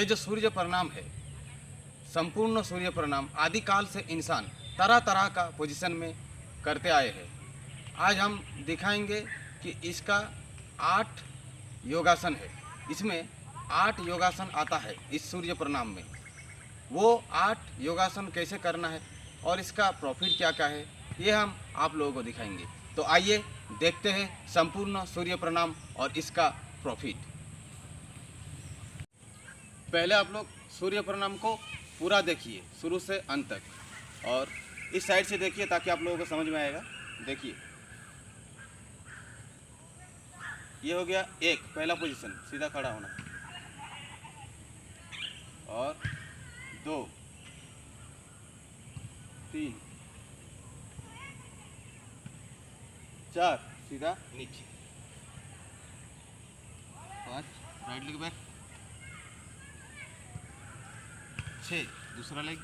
जो सूर्य प्रणाम है, संपूर्ण सूर्य प्रणाम आदिकाल से इंसान तरह तरह का पोजीशन में करते आए हैं। आज हम दिखाएंगे कि इसका 8 योगासन है। इसमें 8 योगासन आता है इस सूर्य प्रणाम में। वो 8 योगासन कैसे करना है और इसका प्रॉफिट क्या क्या है, ये हम आप लोगों को दिखाएंगे। तो आइए देखते हैं संपूर्ण सूर्य प्रणाम और इसका प्रॉफिट। पहले आप लोग सूर्य प्रणाम को पूरा देखिए शुरू से अंत तक, और इस साइड से देखिए ताकि आप लोगों को समझ में आएगा। देखिए, ये हो गया एक पहला पोजीशन, सीधा खड़ा होना, और 2 3 4 सीधा नीचे, 5 राइट लेग बैक, 6 दूसरा लेग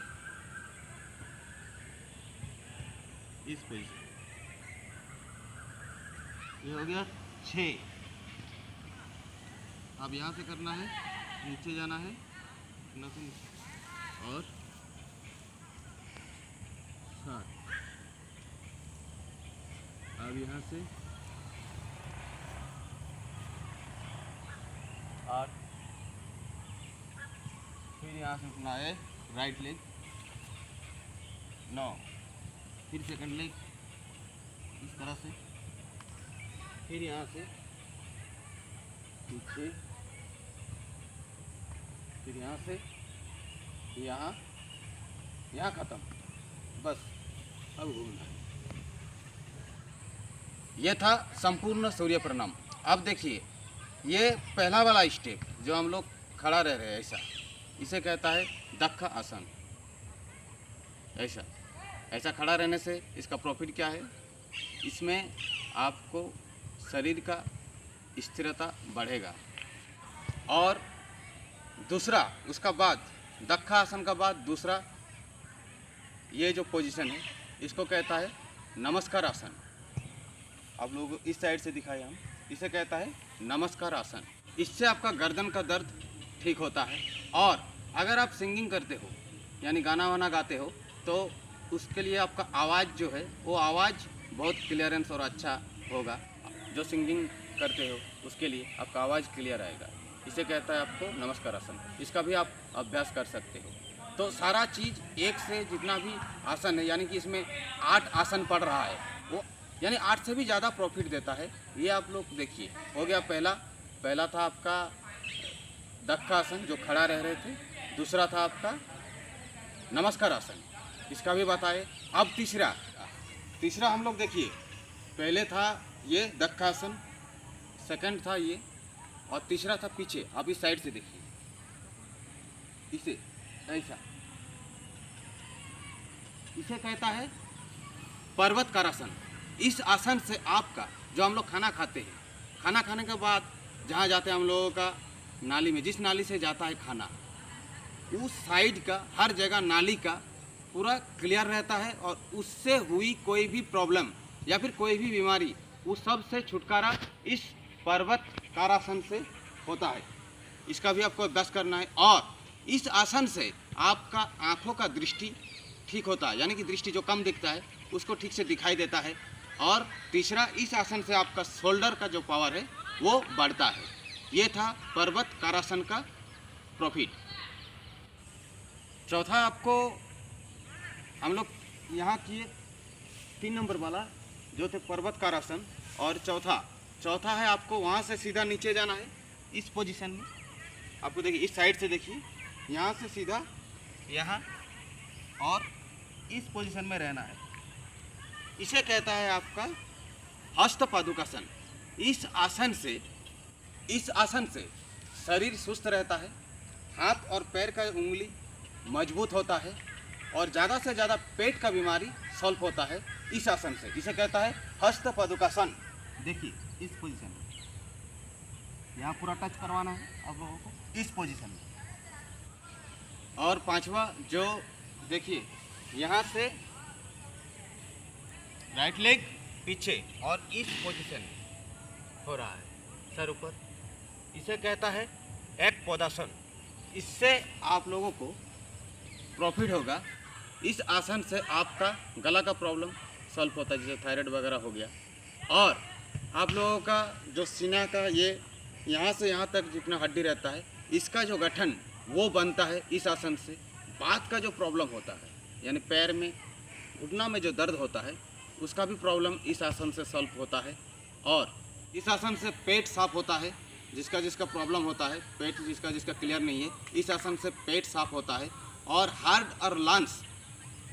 इस पोजीशन। ये हो गया 6। अब यहाँ से करना है, नीचे जाना है और 7। अब यहाँ से 8, फिर यहाँ से उठना है राइट लेग 9, फिर सेकंड लेग इस तरह से, फिर यहाँ से पीछे, फिर यहाँ से यहाँ ख़त्म, बस अब घूमना है। ये था संपूर्ण सूर्य प्रणाम। अब देखिए, ये पहला वाला स्टेप जो हम लोग खड़ा रह रहे हैं ऐसा, इसे कहता है दक्ष आसन। ऐसा खड़ा रहने से इसका प्रॉफिट क्या है, इसमें आपको शरीर का स्थिरता बढ़ेगा। और दूसरा, उसका बाद दक्ष आसन का बाद दूसरा ये जो पोजीशन है इसको कहता है नमस्कार आसन। आप लोग इस साइड से दिखाए हम, इसे कहता है नमस्कार आसन। इससे आपका गर्दन का दर्द ठीक होता है। और अगर आप सिंगिंग करते हो यानी गाना वाना गाते हो तो उसके लिए आपका आवाज़ जो है वो आवाज़ बहुत क्लियरेंस और अच्छा होगा। जो सिंगिंग करते हो उसके लिए आपका आवाज़ क्लियर आएगा। इसे कहता है आपको नमस्कार आसन। इसका भी आप अभ्यास कर सकते हो। तो सारा चीज़ एक से जितना भी आसन है, यानी कि इसमें 8 आसन पड़ रहा है, वो यानी 8 से भी ज़्यादा प्रॉफिट देता है। ये आप लोग देखिए, हो गया पहला था आपका दक्ष आसन जो खड़ा रह रहे थे, दूसरा था आपका नमस्कार आसन, इसका भी बताए। अब तीसरा हम लोग देखिए, पहले था ये दक्ष आसन, सेकंड था ये, और तीसरा था पीछे। अब इस साइड से देखिए, इसे ऐसा, इसे कहता है पर्वतकारासन। इस आसन से आपका जो हम लोग खाना खाते हैं, खाना खाने के बाद जहाँ जाते हैं हम लोगों का नाली में, जिस नाली से जाता है खाना, उस साइड का हर जगह नाली का पूरा क्लियर रहता है, और उससे हुई कोई भी प्रॉब्लम या फिर कोई भी बीमारी, उस सब से छुटकारा इस पर्वतकारासन से होता है। इसका भी आपको अभ्यास करना है। और इस आसन से आपका आँखों का दृष्टि ठीक होता है, यानी कि दृष्टि जो कम दिखता है उसको ठीक से दिखाई देता है। और तीसरा, इस आसन से आपका शोल्डर का जो पावर है वो बढ़ता है। ये था पर्वतकारासन का प्रॉफिट। चौथा आपको हम लोग यहाँ किए 3 नंबर वाला जो थे पर्वतकारासन, और चौथा है आपको वहाँ से सीधा नीचे जाना है इस पोजीशन में। आपको देखिए, इस साइड से देखिए, यहाँ से सीधा यहाँ और इस पोजीशन में रहना है। इसे कहता है आपका हस्त पादुकासन। इस आसन से शरीर सुस्त रहता है, हाथ और पैर का उंगली मजबूत होता है, और ज़्यादा से ज़्यादा पेट का बीमारी सॉल्व होता है इस आसन से। इसे कहता है हस्त पादुकासन। देखिए इस पोजीशन में, यहाँ पूरा टच करवाना है आप लोगों को इस पोजीशन में। और पांचवा जो देखिए, यहाँ से राइट लेग पीछे और इस पोजीशन में हो रहा है, सर ऊपर। इसे कहता है एक पौदासन। इससे आप लोगों को प्रॉफिट होगा। इस आसन से आपका गला का प्रॉब्लम सॉल्व होता है, जैसे थायराइड वगैरह हो गया। और आप लोगों का जो सीना का ये यहाँ से यहाँ तक जितना हड्डी रहता है, इसका जो गठन वो बनता है इस आसन से। बात का जो प्रॉब्लम होता है, यानी पैर में घुटना में जो दर्द होता है, उसका भी प्रॉब्लम इस आसन से सॉल्व होता है। और इस आसन से पेट साफ होता है, जिसका जिसका प्रॉब्लम होता है, पेट जिसका जिसका क्लियर नहीं है, इस आसन से पेट साफ होता है। और हार्ट और लंग्स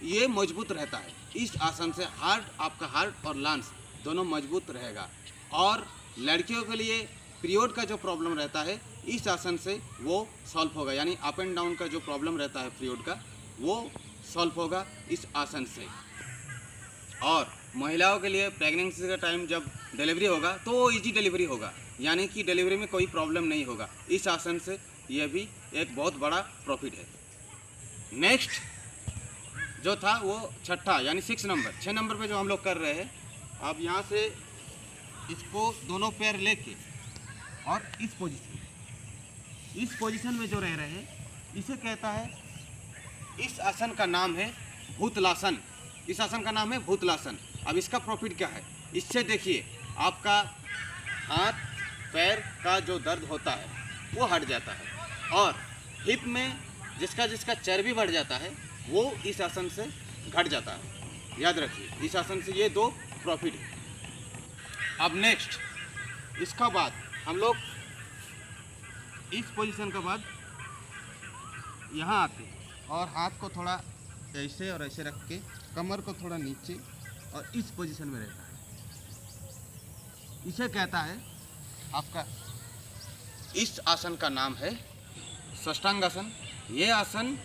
ये मजबूत रहता है। इस आसन से आपका हार्ट और लंग्स दोनों मजबूत रहेगा। और लड़कियों के लिए पीरियड का जो प्रॉब्लम रहता है, इस आसन से वो सॉल्व होगा, यानी अप एंड डाउन का जो प्रॉब्लम रहता है पीरियड का, वो सॉल्व होगा इस आसन से। और महिलाओं के लिए प्रेगनेंसी का टाइम जब डिलीवरी होगा तो वो ईजी डिलीवरी होगा, यानी कि डिलीवरी में कोई प्रॉब्लम नहीं होगा। इस आसन से यह भी एक बहुत बड़ा प्रॉफिट है। नेक्स्ट जो था वो छठा, यानी 6 नंबर पे जो हम लोग कर रहे हैं, आप यहाँ से इसको दोनों पैर लेके और इस पोजीशन में जो रह रहे हैं, इसे कहता है, इस आसन का नाम है भूतलासन। इस आसन का नाम है भूतलासन। अब इसका प्रॉफिट क्या है, इससे देखिए आपका हाथ पैर का जो दर्द होता है वो हट जाता है। और हिप में जिसका जिसका चर्बी बढ़ जाता है वो इस आसन से घट जाता है। याद रखिए, इस आसन से ये 2 प्रॉफिट है। अब नेक्स्ट इसका बाद हम लोग इस पोजीशन के बाद यहाँ आते हैं और हाथ को थोड़ा ऐसे और ऐसे रख के कमर को थोड़ा नीचे और इस पोजीशन में रहता है। इसे कहता है आपका, इस आसन का नाम है साष्टांगासन। ये आसन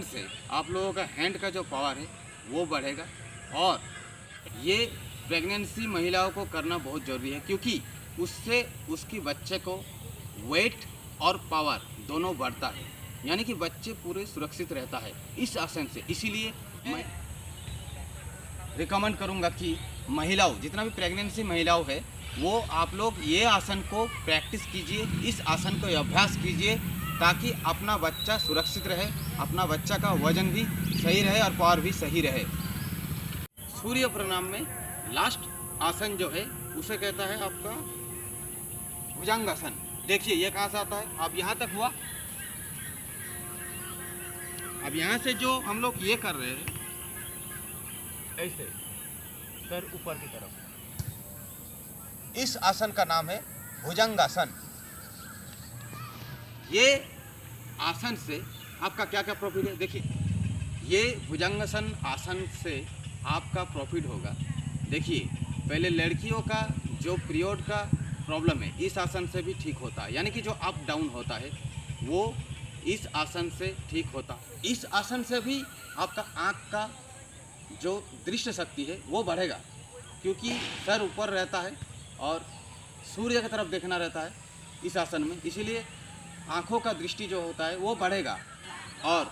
से आप लोगों का हैंड का जो पावर है वो बढ़ेगा। और ये प्रेगनेंसी महिलाओं को करना बहुत ज़रूरी है, क्योंकि उससे उसकी बच्चे को वेट और पावर दोनों बढ़ता है, यानी कि बच्चे पूरे सुरक्षित रहता है इस आसन से। इसीलिए मैं रिकमेंड करूंगा कि महिलाओं, जितना भी प्रेगनेंसी महिलाओं है, वो आप लोग ये आसन को प्रैक्टिस कीजिए, इस आसन को अभ्यास कीजिए, ताकि अपना बच्चा सुरक्षित रहे, अपना बच्चा का वजन भी सही रहे और पावर भी सही रहे। सूर्य प्रणाम में लास्ट आसन जो है उसे कहता है आपका भुजंगासन। देखिए ये कहाँ से आता है, अब यहाँ तक हुआ। अब यहाँ से जो हम लोग ये कर रहे हैं, ऐसे सर ऊपर की तरफ, इस आसन का नाम है भुजंगासन। ये आसन से आपका क्या क्या प्रॉफिट है, देखिए ये भुजंगासन आसन से आपका प्रॉफिट होगा। देखिए पहले लड़कियों का जो पीरियड का प्रॉब्लम है, इस आसन से भी ठीक होता है, यानी कि जो अप डाउन होता है वो इस आसन से ठीक होता है। इस आसन से भी आपका आँख का जो दृष्टि शक्ति है वो बढ़ेगा, क्योंकि सर ऊपर रहता है और सूर्य की तरफ देखना रहता है इस आसन में, इसीलिए आँखों का दृष्टि जो होता है वो बढ़ेगा। और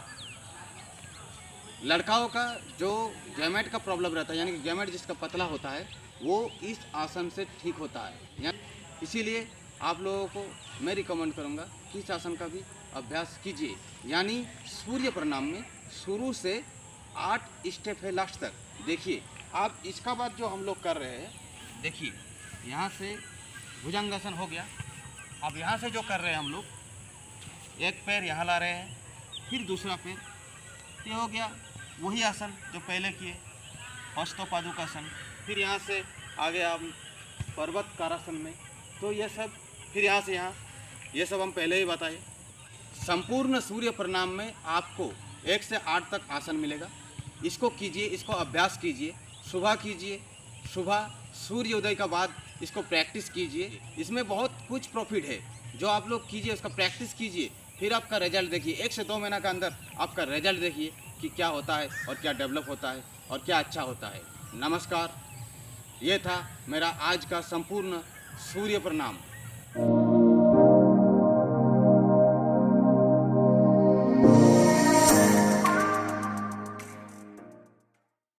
लड़काओं का जो गैमेट का प्रॉब्लम रहता है, यानी कि गैमेट जिसका पतला होता है, वो इस आसन से ठीक होता है। इसीलिए आप लोगों को मैं रिकमेंड करूँगा कि इस आसन का भी अभ्यास कीजिए। यानी सूर्य प्रणाम में शुरू से 8 स्टेप है लास्ट तक। देखिए आप इसका बाद जो हम लोग कर रहे हैं, देखिए यहाँ से भुजंगासन हो गया। अब यहाँ से जो कर रहे हैं हम लोग, एक पैर यहाँ ला रहे हैं, फिर दूसरा पैर, ये हो गया वही आसन जो पहले किए, हस्तोपादुकासन। फिर यहाँ से आगे हम पर्वत कारासन में, तो ये सब फिर यहाँ से यहाँ, ये सब हम पहले ही बताए। संपूर्ण सूर्य प्रणाम में आपको 1 से 8 तक आसन मिलेगा। इसको कीजिए, इसको अभ्यास कीजिए, सुबह कीजिए, सुबह सूर्योदय का बाद इसको प्रैक्टिस कीजिए। इसमें बहुत कुछ प्रॉफिट है, जो आप लोग कीजिए, उसका प्रैक्टिस कीजिए, फिर आपका रिजल्ट देखिए। 1 से 2 महीना के अंदर आपका रिजल्ट देखिए कि क्या होता है और क्या डेवलप होता है और क्या अच्छा होता है। नमस्कार, ये था मेरा आज का संपूर्ण सूर्य प्रणाम।